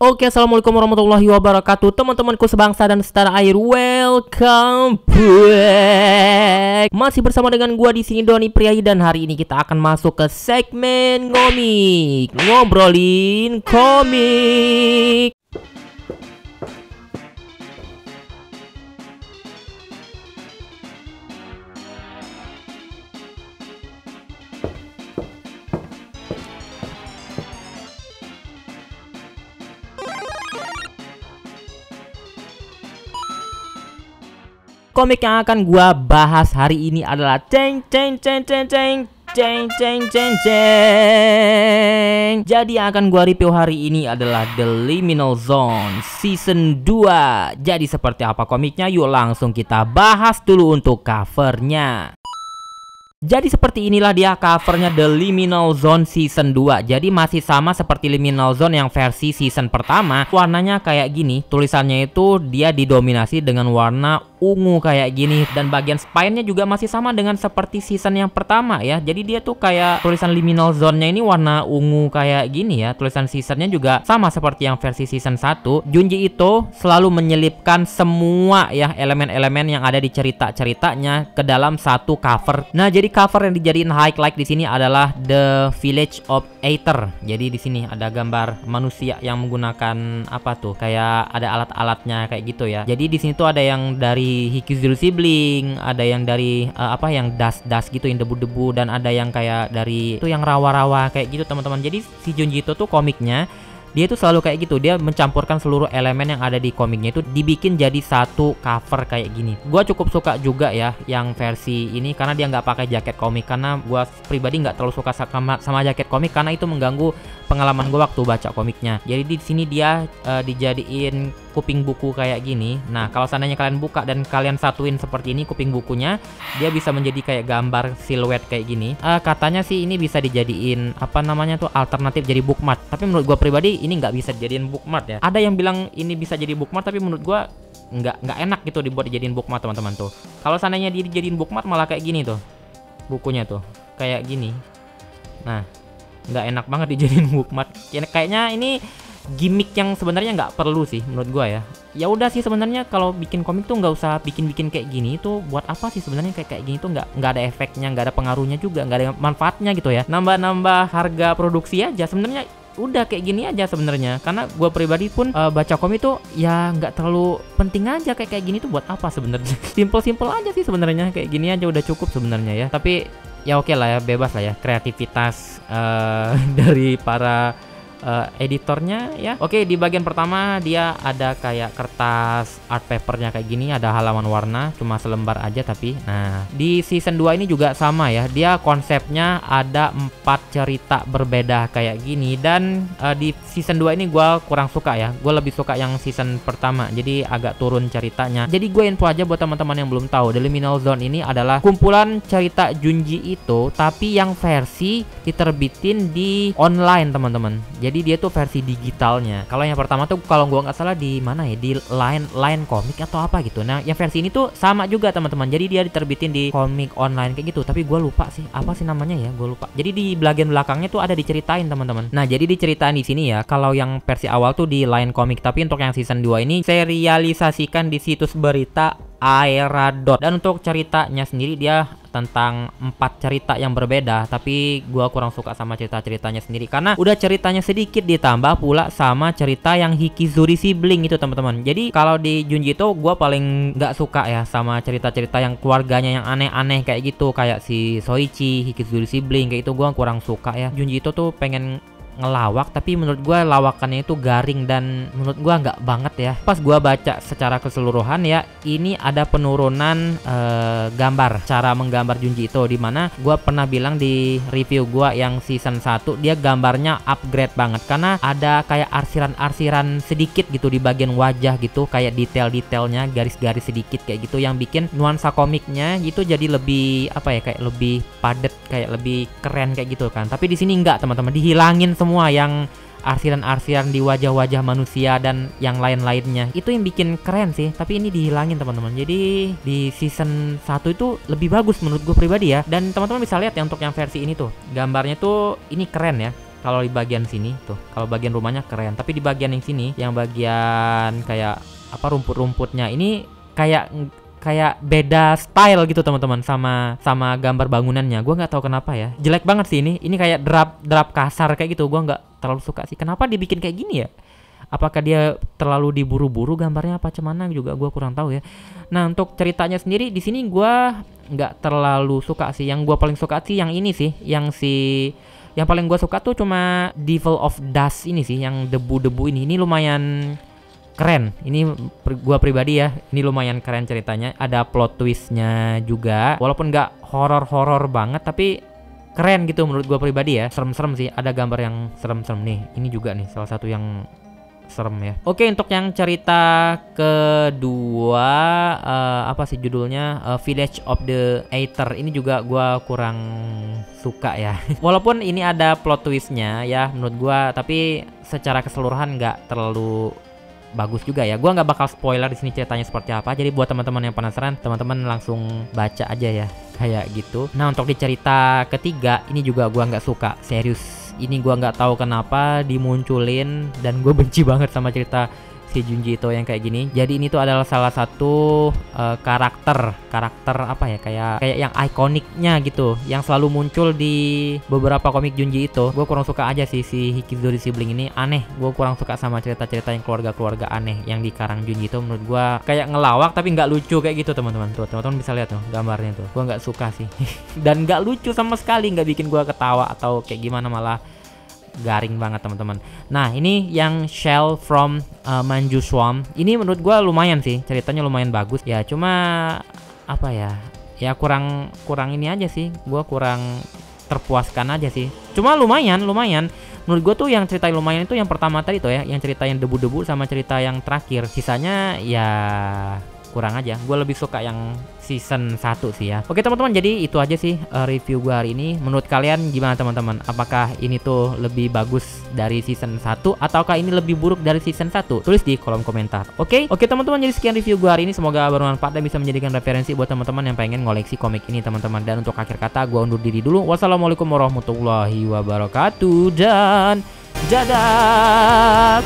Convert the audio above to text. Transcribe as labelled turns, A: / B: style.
A: Oke, assalamualaikum warahmatullahi wabarakatuh, teman-temanku sebangsa dan setanah air. Welcome back. Masih bersama dengan gua di sini, Doni Priayi, dan hari ini kita akan masuk ke segmen ngomik, ngobrolin komik. Komik yang akan gua bahas hari ini adalah ceng. Jadi yang akan gua review hari ini adalah The Liminal Zone Season 2. Jadi seperti apa komiknya? Yuk langsung kita bahas dulu untuk covernya. Jadi seperti inilah dia covernya The Liminal Zone Season 2. Jadi masih sama seperti Liminal Zone yang versi season pertama. Warnanya kayak gini. Tulisannya itu dia didominasi dengan warna ungu kayak gini. Dan bagian spine-nya juga masih sama dengan seperti season yang pertama ya. Jadi dia tuh kayak tulisan Liminal Zone-nya ini warna ungu kayak gini ya. Tulisan season-nya juga sama seperti yang versi season 1. Junji Ito selalu menyelipkan semua ya elemen-elemen yang ada di cerita-ceritanya ke dalam satu cover. Nah, jadi cover yang dijadiin highlight di sini adalah The Village of Aether. Jadi di sini ada gambar manusia yang menggunakan apa tuh? Kayak ada alat-alatnya kayak gitu ya. Jadi di sini tuh ada yang dari Hikizuru Sibling, ada yang dari apa yang dust gitu, yang debu-debu, dan ada yang kayak dari itu yang rawa-rawa kayak gitu teman-teman. Jadi si Junji Ito tuh komiknya dia tuh selalu kayak gitu, dia mencampurkan seluruh elemen yang ada di komiknya itu dibikin jadi satu cover kayak gini. Gua cukup suka juga ya yang versi ini karena dia nggak pakai jaket komik, karena gua pribadi nggak terlalu suka sama jaket komik karena itu mengganggu pengalaman gua waktu baca komiknya. Jadi di sini dia dijadiin kuping buku kayak gini. Nah, kalau seandainya kalian buka dan kalian satuin seperti ini kuping bukunya, dia bisa menjadi kayak gambar siluet kayak gini. Katanya sih ini bisa dijadiin apa namanya tuh alternatif jadi bookmark. Tapi menurut gua pribadi ini nggak bisa dijadiin bookmark ya. Ada yang bilang ini bisa jadi bookmark, tapi menurut gua nggak enak gitu dibuat dijadiin bookmark teman-teman tuh. Kalau seandainya dia dijadiin bookmark malah kayak gini tuh bukunya tuh kayak gini. Nah, nggak enak banget dijadiin bookmark. Kayaknya ini gimmick yang sebenarnya nggak perlu sih menurut gua ya. Ya udah sih sebenarnya kalau bikin komik tuh nggak usah bikin kayak gini. Itu buat apa sih sebenarnya kayak gini tuh nggak ada efeknya, nggak ada pengaruhnya juga, nggak ada manfaatnya gitu ya. Nambah harga produksi aja sebenarnya. Udah kayak gini aja sebenarnya. Karena gua pribadi pun baca komik tuh ya nggak terlalu penting aja kayak gini tuh buat apa sebenarnya. Simple aja sih sebenarnya, kayak gini aja udah cukup sebenarnya ya. Tapi ya oke lah ya, bebas lah ya kreativitas dari para editornya ya. Oke, di bagian pertama dia ada kayak kertas art papernya kayak gini, ada halaman warna cuma selembar aja tapi. Nah, di season 2 ini juga sama ya. Dia konsepnya ada 4 cerita berbeda kayak gini, dan di season 2 ini gua kurang suka ya. Gua lebih suka yang season pertama. Jadi agak turun ceritanya. Jadi gue info aja buat teman-teman yang belum tahu, The Liminal Zone ini adalah kumpulan cerita Junji Ito tapi yang versi diterbitin di online, teman-teman. Jadi dia tuh versi digitalnya. Kalau yang pertama tuh kalau gua nggak salah di mana ya, di line komik atau apa gitu. Nah, yang versi ini tuh sama juga teman-teman. Jadi dia diterbitin di komik online kayak gitu. Tapi gua lupa sih apa sih namanya ya, gua lupa. Jadi di bagian belakangnya tuh ada diceritain teman-teman. Nah, jadi diceritain di sini ya. Kalau yang versi awal tuh di line komik, tapi untuk yang season 2 ini serialisasikan di situs berita Aeradot. Dan untuk ceritanya sendiri dia tentang 4 cerita yang berbeda, tapi gua kurang suka sama cerita-ceritanya sendiri karena udah ceritanya sedikit ditambah pula sama cerita yang Hikizuru Sibling itu teman-teman. Jadi kalau di Junji Ito gua paling nggak suka ya sama cerita-cerita yang keluarganya yang aneh-aneh kayak gitu, kayak si Soichi, Hikizuru Sibling kayak itu gua kurang suka ya. Junji Ito tuh pengen ngelawak tapi menurut gua lawakannya itu garing dan menurut gua nggak banget ya. Pas gua baca secara keseluruhan ya, ini ada penurunan gambar, cara menggambar Junji Ito, di mana gua pernah bilang di review gua yang season 1 dia gambarnya upgrade banget karena ada kayak arsiran-arsiran sedikit gitu di bagian wajah gitu, kayak detail-detailnya, garis-garis sedikit kayak gitu yang bikin nuansa komiknya itu jadi lebih apa ya, kayak lebih padat, kayak lebih keren kayak gitu kan. Tapi di sini enggak teman-teman, dihilangin semua yang arsiran-arsiran di wajah-wajah manusia dan yang lain-lainnya. Itu yang bikin keren sih, tapi ini dihilangin teman-teman. Jadi di season 1 itu lebih bagus menurut gue pribadi ya. Dan teman-teman bisa lihat ya untuk yang versi ini tuh, gambarnya tuh ini keren ya. kalau di bagian sini tuh, kalau bagian rumahnya keren, tapi di bagian yang sini, yang bagian kayak apa rumput-rumputnya ini kayak beda style gitu teman-teman sama gambar bangunannya. Gua nggak tahu kenapa ya, jelek banget sih ini kayak drap kasar kayak gitu. Gua nggak terlalu suka sih. Kenapa dibikin kayak gini ya? Apakah dia terlalu diburu-buru gambarnya apa cuman juga gua kurang tahu ya. Nah, untuk ceritanya sendiri di sini gua nggak terlalu suka sih. Yang gua paling suka sih yang ini sih, yang paling gua suka tuh cuma Devil of Dust ini sih, yang debu-debu ini. Ini lumayan keren. Ini gua pribadi ya, ini lumayan keren ceritanya. Ada plot twistnya juga, walaupun nggak horor banget, tapi keren gitu menurut gua pribadi ya. Serem-serem sih, ada gambar yang serem-serem nih. Ini juga nih salah satu yang serem ya. Oke, untuk yang cerita kedua, apa sih judulnya, Village of the Aether. Ini juga gua kurang suka ya. Walaupun ini ada plot twistnya ya menurut gua, tapi secara keseluruhan nggak terlalu bagus juga ya. Gua nggak bakal spoiler di sini ceritanya seperti apa. Jadi buat teman-teman yang penasaran, teman-teman langsung baca aja ya, kayak gitu. Nah, untuk di cerita ketiga ini juga gua nggak suka, serius. Ini gua nggak tahu kenapa dimunculin, dan gue benci banget sama cerita si Junji Ito yang kayak gini. Jadi ini tuh adalah salah satu karakter apa ya, kayak yang ikoniknya gitu, yang selalu muncul di beberapa komik Junji Ito. Gue kurang suka aja sih si Hikizori Sibling ini, aneh. Gue kurang suka sama cerita-cerita yang keluarga aneh yang dikarang Junji Ito. Menurut gue kayak ngelawak tapi nggak lucu kayak gitu teman-teman. Tuh teman-teman bisa lihat tuh gambarnya tuh. Gue nggak suka sih. Dan nggak lucu sama sekali, nggak bikin gue ketawa atau kayak gimana, malah garing banget teman-teman. Nah, ini yang Shell from Manju Swamp. Ini menurut gua lumayan sih, ceritanya lumayan bagus. Ya cuma apa ya? Ya kurang ini aja sih. Gua kurang terpuaskan aja sih. Cuma lumayan. Menurut gua tuh yang cerita lumayan itu yang pertama tadi tuh ya, yang cerita yang debu-debu sama cerita yang terakhir. Sisanya ya kurang aja. Gue lebih suka yang season 1 sih ya. Oke teman-teman, jadi itu aja sih review gue hari ini. Menurut kalian gimana teman-teman? Apakah ini tuh lebih bagus dari season 1 ataukah ini lebih buruk dari season 1? Tulis di kolom komentar. Oke teman-teman, jadi sekian review gue hari ini. Semoga bermanfaat dan bisa menjadikan referensi buat teman-teman yang pengen ngoleksi komik ini teman-teman. Dan untuk akhir kata, gue undur diri dulu. Wassalamualaikum warahmatullahi wabarakatuh dan dadah.